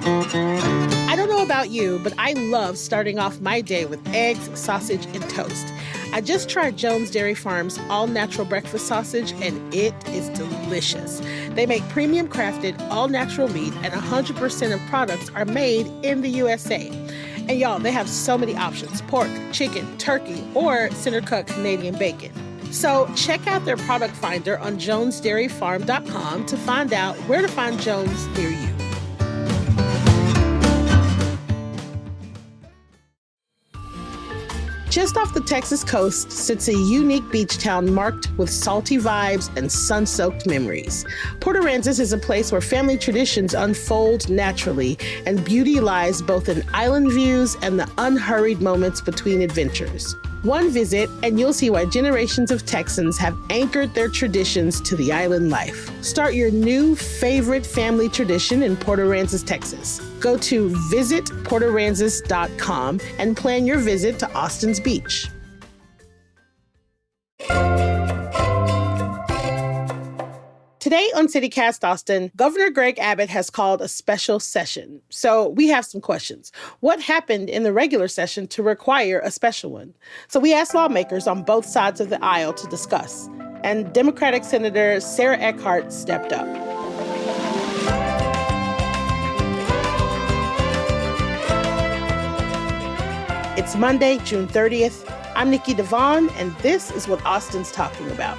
I don't know about you, but I love starting off my day with eggs, sausage, and toast. I just tried Jones Dairy Farm's all-natural breakfast sausage, and it is delicious. They make premium crafted, all-natural meat, and 100% of products are made in the USA. And y'all, they have so many options: pork, chicken, turkey, or center-cut Canadian bacon. So check out their product finder on jonesdairyfarm.com to find out where to find Jones near you. Just off the Texas coast sits a unique beach town marked with salty vibes and sun-soaked memories. Port Aransas is a place where family traditions unfold naturally, and beauty lies both in island views and the unhurried moments between adventures. One visit, and you'll see why generations of Texans have anchored their traditions to the island life. Start your new favorite family tradition in Port Aransas, Texas. Go to visitportaransas.com and plan your visit to Austin's beach. Today on CityCast Austin, Governor Greg Abbott has called a special session. So we have some questions. What happened in the regular session to require a special one? So we asked lawmakers on both sides of the aisle to discuss, and Democratic Senator Sarah Eckhart stepped up. It's Monday, June 30th. I'm Nikki Devon, and this is what Austin's talking about.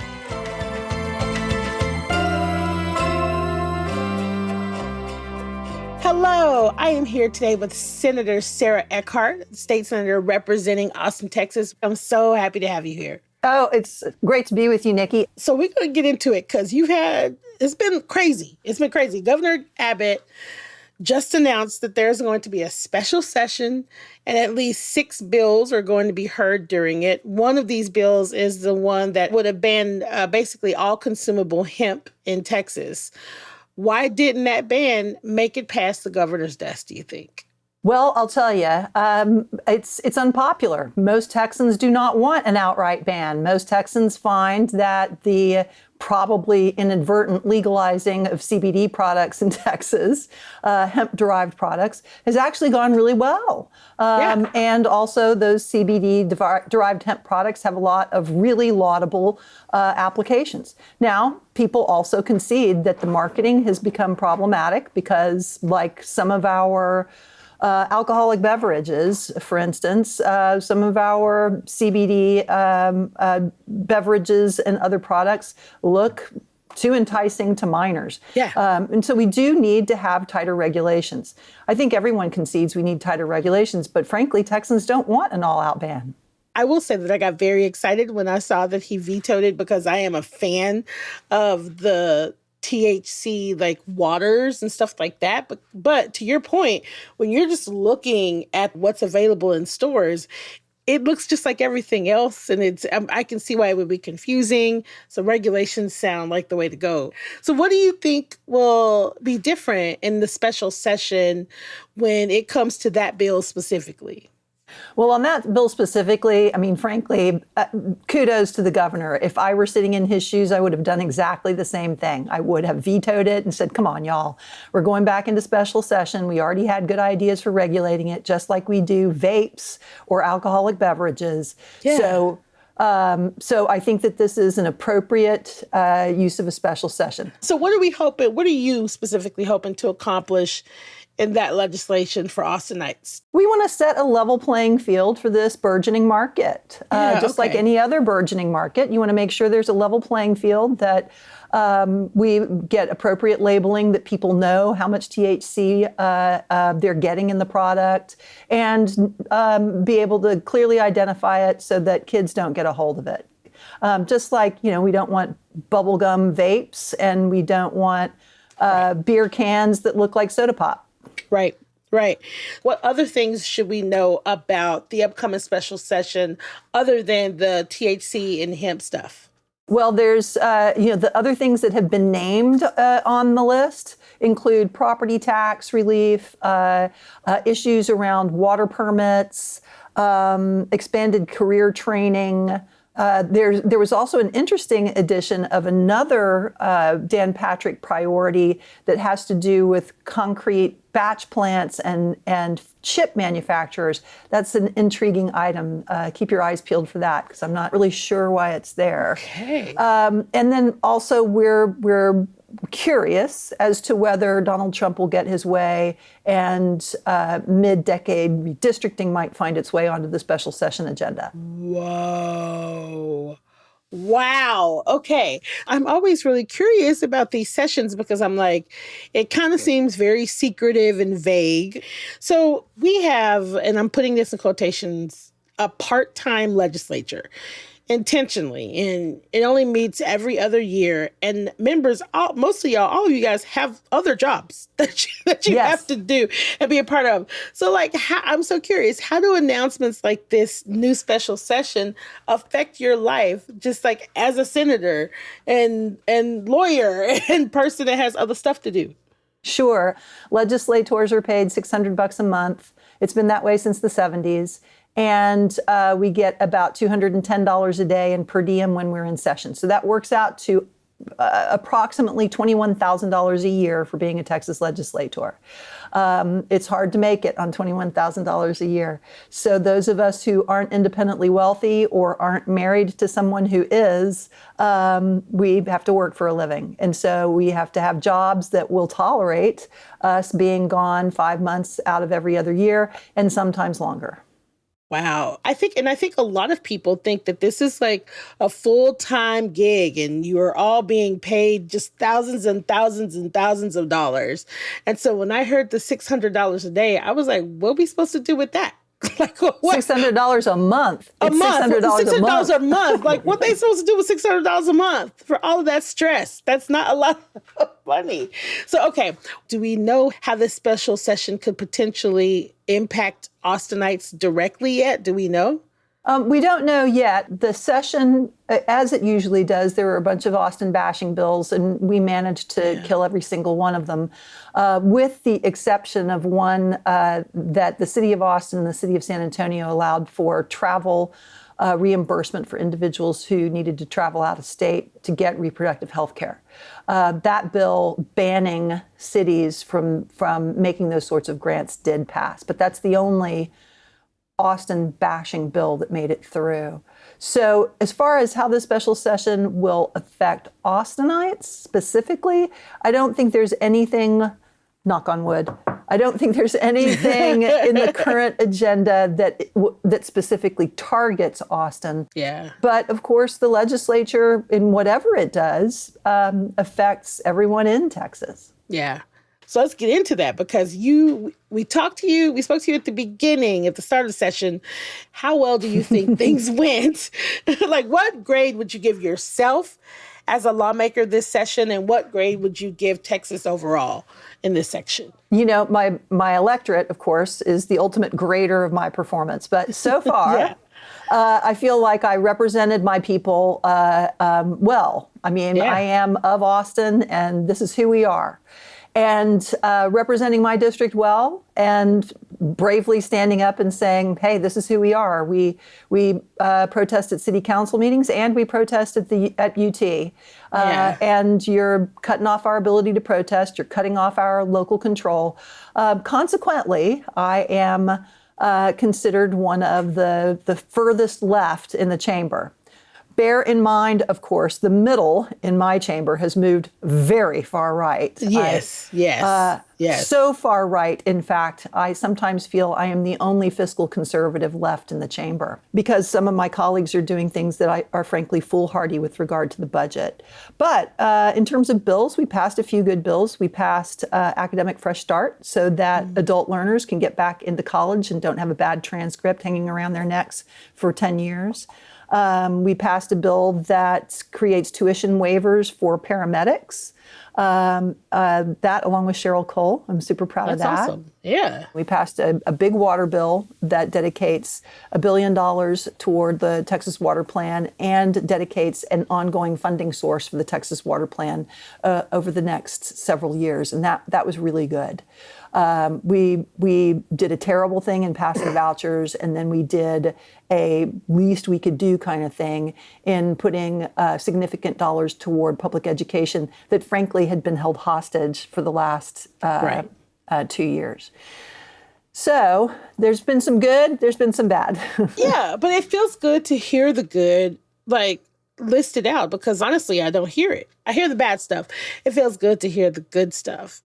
Hello, I am here today with Senator Sarah Eckhart, state senator representing Austin, Texas. I'm so happy to have you here. Oh, it's great to be with you, Nikki. So we're going to get into it because it's been crazy. It's been crazy. Governor Abbott just announced that there's going to be a special session and at least 6 bills are going to be heard during it. One of these bills is the one that would have banned basically all consumable hemp in Texas. Why didn't that ban make it past the governor's desk, do you think? Well, I'll tell you, it's unpopular. Most Texans do not want an outright ban. Most Texans find that the probably inadvertent legalizing of CBD products in Texas, hemp-derived products, has actually gone really well. And also those CBD-derived hemp products have a lot of really laudable applications. Now, people also concede that the marketing has become problematic because, like some of our alcoholic beverages, for instance, some of our CBD beverages and other products look too enticing to minors. And so we do need to have tighter regulations. I think everyone concedes we need tighter regulations, but frankly, Texans don't want an all-out ban. I will say that I got very excited when I saw that he vetoed it because I am a fan of the THC like waters and stuff like that. But to your point, when you're just looking at what's available in stores, it looks just like everything else. And I can see why it would be confusing. So regulations sound like the way to go. So what do you think will be different in the special session when it comes to that bill specifically? Well, on that bill specifically, I mean, frankly, kudos to the governor. If I were sitting in his shoes, I would have done exactly the same thing. I would have vetoed it and said, come on, y'all, we're going back into special session. We already had good ideas for regulating it, just like we do vapes or alcoholic beverages. So I think that this is an appropriate use of a special session. So what are you specifically hoping to accomplish in that legislation for Austinites? We want to set a level playing field for this burgeoning market. Like any other burgeoning market, you want to make sure there's a level playing field, that we get appropriate labeling, that people know how much THC they're getting in the product, and be able to clearly identify it so that kids don't get a hold of it. Just like, we don't want bubblegum vapes, and we don't want beer cans that look like soda pop. Right. What other things should we know about the upcoming special session other than the THC and hemp stuff? Well, there's, the other things that have been named on the list include property tax relief, issues around water permits, expanded career training. There was also an interesting addition of another Dan Patrick priority that has to do with concrete batch plants and chip manufacturers, that's an intriguing item. Keep your eyes peeled for that, because I'm not really sure why it's there. Okay. And then also we're curious as to whether Donald Trump will get his way and mid-decade redistricting might find its way onto the special session agenda. Whoa. Wow. Okay. I'm always really curious about these sessions because I'm like, it kind of seems very secretive and vague. So we have, and I'm putting this in quotations, a part-time legislature intentionally, and it only meets every other year. And members, most of y'all, all of you guys have other jobs that you Yes. have to do and be a part of. So like, I'm so curious, how do announcements like this new special session affect your life, just like as a senator and lawyer and person that has other stuff to do? Sure. Legislators are paid $600 a month. It's been that way since the 70s. And we get about $210 a day in per diem when we're in session. So that works out to approximately $21,000 a year for being a Texas legislator. It's hard to make it on $21,000 a year. So those of us who aren't independently wealthy or aren't married to someone who is, we have to work for a living. And so we have to have jobs that will tolerate us being gone 5 months out of every other year, and sometimes longer. Wow. I think a lot of people think that this is like a full-time gig and you are all being paid just thousands and thousands and thousands of dollars. And so when I heard the $600 a day, I was like, what are we supposed to do with that? Like what? $600 a month. A It's month. $600 a month. Like what they supposed to do with $600 a month for all of that stress? That's not a lot of money. So, okay. Do we know how this special session could potentially impact Austinites directly yet? Do we know? We don't know yet. The session, as it usually does, there were a bunch of Austin bashing bills, and we managed to kill every single one of them, with the exception of one that the city of Austin and the city of San Antonio allowed for travel reimbursement for individuals who needed to travel out of state to get reproductive health care. That bill banning cities from making those sorts of grants did pass, but that's the only Austin bashing bill that made it through. So as far as how this special session will affect Austinites specifically, I don't think there's anything, knock on wood, I don't think there's anything in the current agenda that specifically targets Austin. Yeah. But of course, the legislature, in whatever it does, affects everyone in Texas. Yeah. So let's get into that because we spoke to you at the beginning, at the start of the session. How well do you think things went? Like, what grade would you give yourself as a lawmaker this session, and what grade would you give Texas overall in this section? You know, my electorate, of course, is the ultimate grader of my performance. But so far, I feel like I represented my people well. I mean, I am of Austin, and this is who we are. And representing my district well, and bravely standing up and saying, hey, this is who we are. We protest at city council meetings, and we protest at UT. And you're cutting off our ability to protest. You're cutting off our local control. Consequently, I am considered one of the furthest left in the chamber. Bear in mind, of course, the middle in my chamber has moved very far right. Yes. So far right, in fact, I sometimes feel I am the only fiscal conservative left in the chamber because some of my colleagues are doing things that are frankly foolhardy with regard to the budget. But in terms of bills, we passed a few good bills. We passed Academic Fresh Start so that adult learners can get back into college and don't have a bad transcript hanging around their necks for 10 years. We passed a bill that creates tuition waivers for paramedics. That, along with Cheryl Cole, I'm super proud of that. That's awesome. Yeah. We passed a big water bill that dedicates $1 billion toward the Texas Water Plan and dedicates an ongoing funding source for the Texas Water Plan over the next several years. And that was really good. We did a terrible thing in passing vouchers, and then we did a least we could do kind of thing in putting significant dollars toward public education that frankly had been held hostage for the last 2 years. So there's been some good, there's been some bad. Yeah, but it feels good to hear the good, like listed out, because honestly, I don't hear it. I hear the bad stuff. It feels good to hear the good stuff.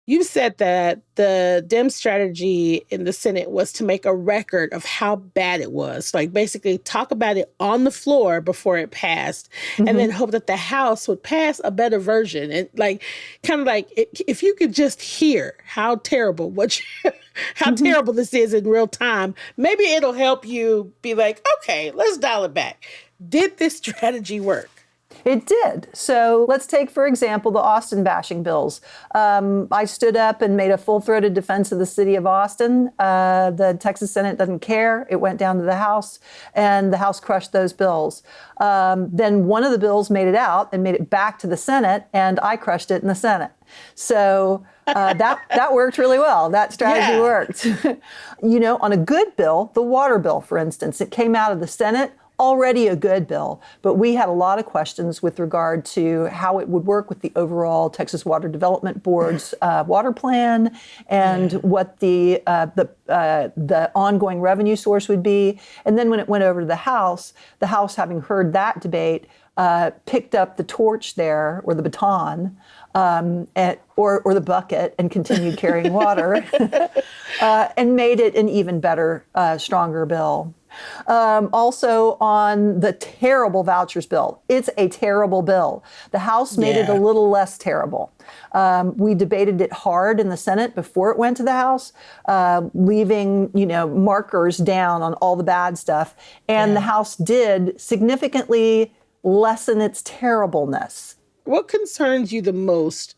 You said that the Dem strategy in the Senate was to make a record of how bad it was. Like basically talk about it on the floor before it passed, and then hope that the House would pass a better version. And like, kind of like if you could just hear how terrible how terrible this is in real time, maybe it'll help you be like, okay, let's dial it back. Did this strategy work? It did. So let's take, for example, the Austin bashing bills. I stood up and made a full-throated defense of the city of Austin. The Texas Senate doesn't care. It went down to the House, and the House crushed those bills. Then one of the bills made it out and made it back to the Senate, and I crushed it in the Senate. So that worked really well. That strategy worked. On a good bill, the water bill, for instance, it came out of the Senate, already a good bill, but we had a lot of questions with regard to how it would work with the overall Texas Water Development Board's water plan and what the ongoing revenue source would be. And then when it went over to the House, having heard that debate, picked up the torch there, or the baton, or the bucket, and continued carrying water, and made it an even better, stronger bill. Also on the terrible vouchers bill. It's a terrible bill. The House made it a little less terrible. We debated it hard in the Senate before it went to the House, leaving, markers down on all the bad stuff. And the House did significantly lessen its terribleness. What concerns you the most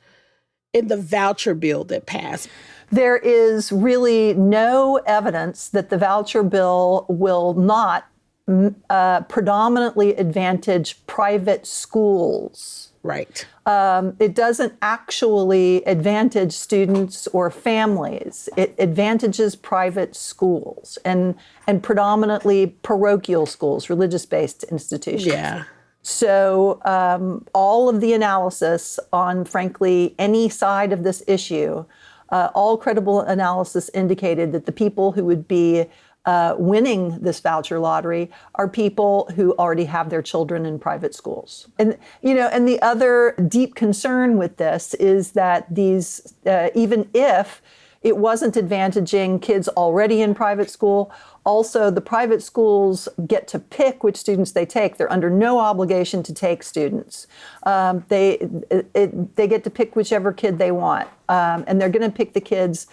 in the voucher bill that passed? There is really no evidence that the voucher bill will not predominantly advantage private schools. Right. It doesn't actually advantage students or families. It advantages private schools and predominantly parochial schools, religious-based institutions. Yeah. So all of the analysis on, frankly, any side of this issue, all credible analysis indicated that the people who would be winning this voucher lottery are people who already have their children in private schools. And the other deep concern with this is that these, even if it wasn't advantaging kids already in private school, also the private schools get to pick which students they take. They're under no obligation to take students. They get to pick whichever kid they want. And they're going to pick the kids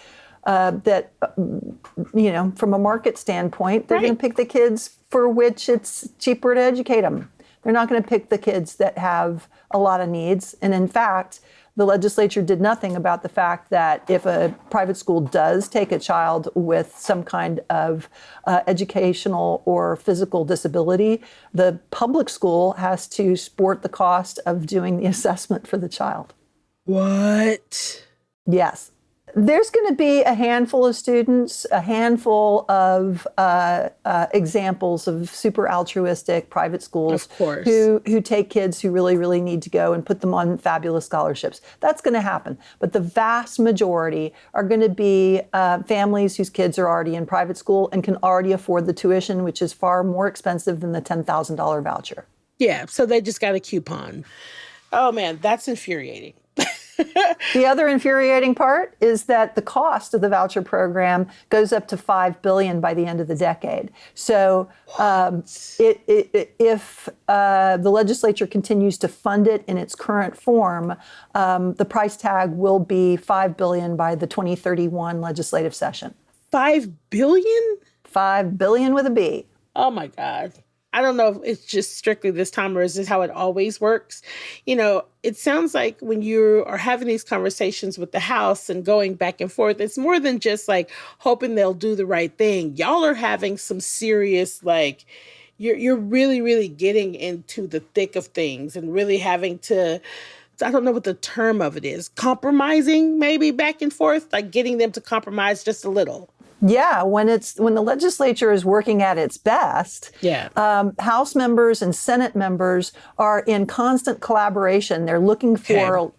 that, from a market standpoint, they're going to pick the kids for which it's cheaper to educate them. They're not going to pick the kids that have a lot of needs. And in fact, the legislature did nothing about the fact that if a private school does take a child with some kind of educational or physical disability, the public school has to sport the cost of doing the assessment for the child. What? Yes. There's going to be a handful of students, a handful of examples of super altruistic private schools who take kids who really, really need to go and put them on fabulous scholarships. That's going to happen. But the vast majority are going to be families whose kids are already in private school and can already afford the tuition, which is far more expensive than the $10,000 voucher. Yeah, so they just got a coupon. Oh, man, that's infuriating. The other infuriating part is that the cost of the voucher program goes up to $5 billion by the end of the decade. So if the legislature continues to fund it in its current form, the price tag will be $5 billion by the 2031 legislative session. $5 billion? $5 billion with a B. Oh, my God. I don't know if it's just strictly this time or is this how it always works. It sounds like when you are having these conversations with the House and going back and forth, it's more than just like hoping they'll do the right thing. Y'all are having some serious, you're really, really getting into the thick of things and really having to, I don't know what the term of it is, compromising maybe back and forth, like getting them to compromise just a little. Yeah, when the legislature is working at its best, Yeah. House members and Senate members are in constant collaboration. They're looking for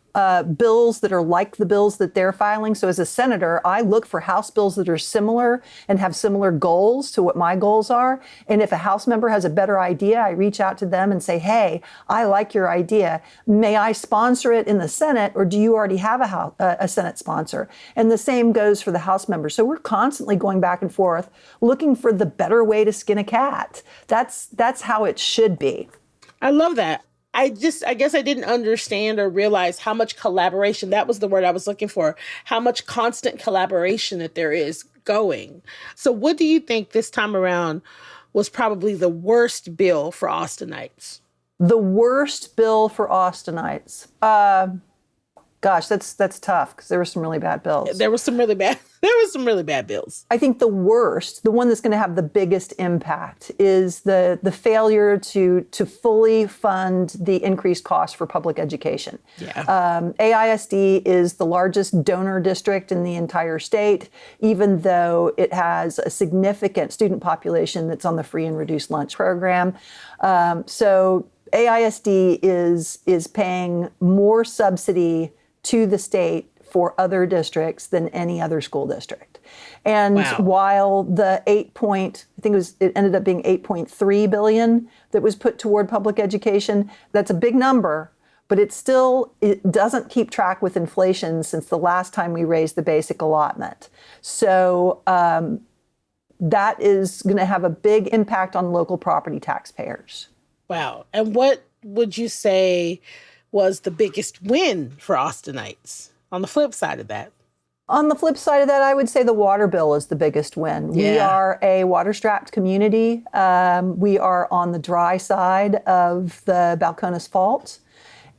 bills that are like the bills that they're filing. So as a senator, I look for House bills that are similar and have similar goals to what my goals are. And if a House member has a better idea, I reach out to them and say, hey, I like your idea. May I sponsor it in the Senate, or do you already have a Senate sponsor? And the same goes for the House members. So we're constantly going back and forth, looking for the better way to skin a cat. That's how it should be. I love that. I guess I didn't understand or realize how much collaboration, that was the word I was looking for, how much constant collaboration that there is going. So what do you think this time around was probably the worst bill for Austinites? The worst bill for Austinites. Gosh, that's tough because there were some really bad bills. There was some really bad bills. I think the worst, the one that's going to have the biggest impact, is the failure to fully fund the increased cost for public education. Yeah. AISD is the largest donor district in the entire state, even though it has a significant student population that's on the free and reduced lunch program. So AISD is paying more subsidy to the state for other districts than any other school district. And while the it ended up being 8.3 billion that was put toward public education, that's a big number, but it doesn't keep track with inflation since the last time we raised the basic allotment. So that is going to have a big impact on local property taxpayers. Wow. And what would you say was the biggest win for Austinites on the flip side of that? On the flip side of that, I would say the water bill is the biggest win. Yeah. We are a water-strapped community. We are on the dry side of the Balcones Fault.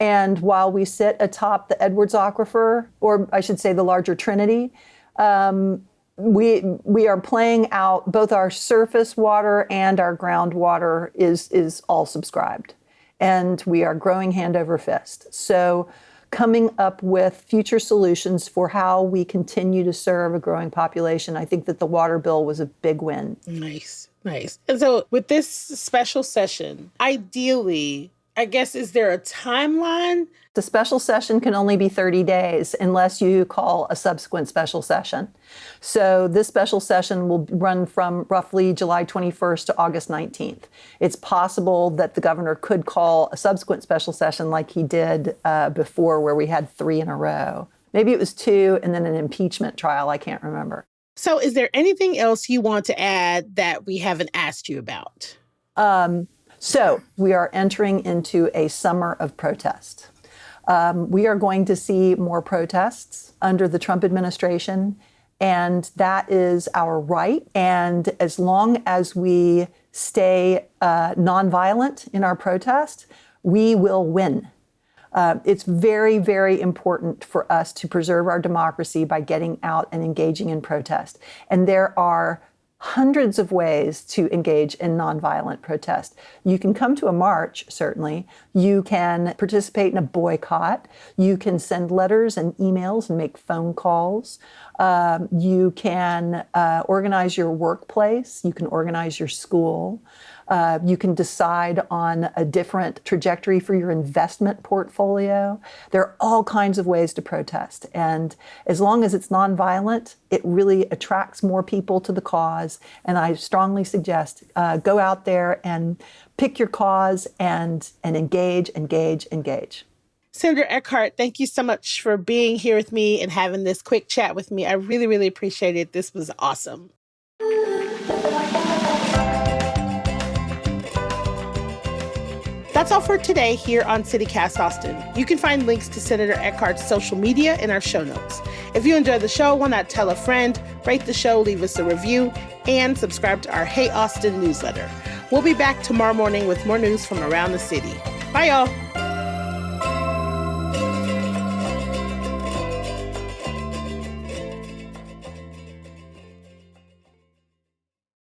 And while we sit atop the Edwards Aquifer, or I should say the larger Trinity, we are playing out both our surface water and our groundwater is all subscribed. And we are growing hand over fist. So coming up with future solutions for how we continue to serve a growing population, I think that the water bill was a big win. Nice. And so with this special session, ideally, I guess, is there a timeline? The special session can only be 30 days unless you call a subsequent special session. So this special session will run from roughly July 21st to August 19th. It's possible that the governor could call a subsequent special session like he did before, where we had 3 in a row. Maybe it was 2 and then an impeachment trial. I can't remember. So is there anything else you want to add that we haven't asked you about? So we are entering into a summer of protest. We are going to see more protests under the Trump administration, and that is our right. And as long as we stay nonviolent in our protest, we will win. It's very, very important for us to preserve our democracy by getting out and engaging in protest. And there are hundreds of ways to engage in nonviolent protest. You can come to a march, certainly. You can participate in a boycott. You can send letters and emails and make phone calls. You can organize your workplace. You can organize your school. You can decide on a different trajectory for your investment portfolio. There are all kinds of ways to protest. And as long as it's nonviolent, it really attracts more people to the cause. And I strongly suggest go out there and pick your cause and engage. Senator Eckhart, thank you so much for being here with me and having this quick chat with me. I really, really appreciate it. This was awesome. That's all for today here on CityCast Austin. You can find links to Senator Eckhart's social media in our show notes. If you enjoyed the show, why not tell a friend, rate the show, leave us a review, and subscribe to our Hey Austin newsletter. We'll be back tomorrow morning with more news from around the city. Bye, y'all.